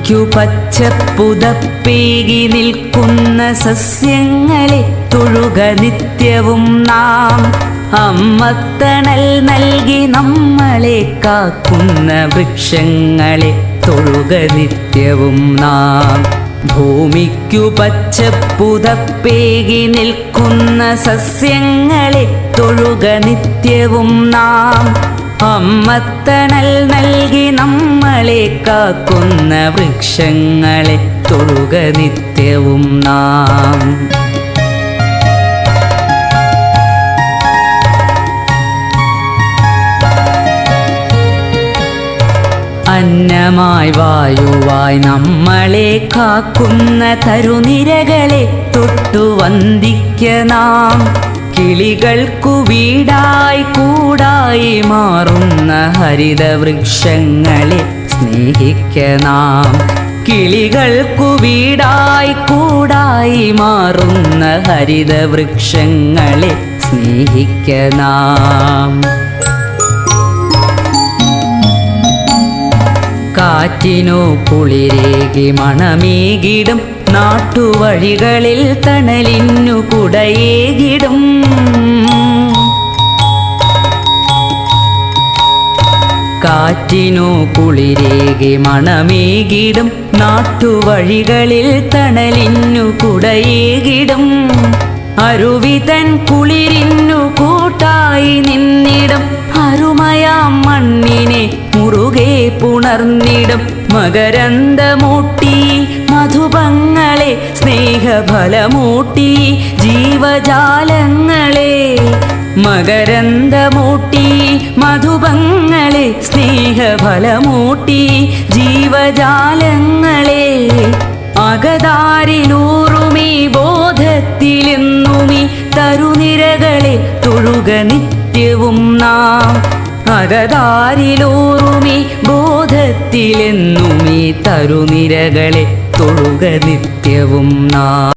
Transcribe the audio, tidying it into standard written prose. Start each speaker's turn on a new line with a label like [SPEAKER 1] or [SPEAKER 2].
[SPEAKER 1] ഭൂമിക്കു പച്ചപ്പുതപ്പേകി നിൽക്കുന്ന സസ്യങ്ങളെ തൊഴുക നിത്യവും നാം. അമ്മത്തണൽ നൽകി നമ്മളെ കാക്കുന്ന വൃക്ഷങ്ങളെ തൊഴുക നിത്യവും നാം. ഭൂമിക്കു പച്ചപ്പുതപ്പേകി നിൽക്കുന്ന സസ്യങ്ങളെ തൊഴുക നിത്യവും നാം. അമ്മത്തണൽ നൽകി നമ്മളെ കാക്കുന്ന വൃക്ഷങ്ങളെ തൊഴുക നിത്യവും നാം. അന്നമായി വായുവായി നമ്മളെ കാക്കുന്ന തരുനിരകളെ തൊട്ടു വന്ദിക്ക നാം. കിളികൾക്കു വീടായി കൂടായി മാറുന്ന ഹരിതവൃക്ഷങ്ങളെ സ്നേഹിക്ക നാം. കിളികൾക്കു വീടായി കൂടായി മാറുന്ന ഹരിതവൃക്ഷങ്ങളെ സ്നേഹിക്ക നാം. കാറ്റിനു കുളിരേകി മണമേകിടും നാട്ടുവഴികളിൽ തണലിനു കുടയേകിടും. കാറ്റിനു കുളിരേകി മണമേകിടും നാട്ടുവഴികളിൽ തണലിനു കുടയേകിടും. അരുവിതൻ കുളിരിനു കൂട്ടായി നിന്നിടും. അരുമയാം മണ്ണിനെ മുറുകെ പുണർന്നിടും. മകരന്ദമൂട്ടി മധുപങ്ങളെ സ്നേഹഫലമൂട്ടി ജീവജാലങ്ങളെ. മകരന്ദമൂട്ടി മധുപങ്ങളെ സ്നേഹഫലമൂട്ടി ജീവജാലങ്ങളെ. അകതാരിലൂറുമീ ബോധത്തിലെന്നുമീ തരുനിരകളെ തൊഴുക നിത്യവും നാം. അകതാരിലൂറുമീ ബോധത്തിലെന്നുമീ തരുനിരകളെ തൊഴുക നിത്യവും നാം.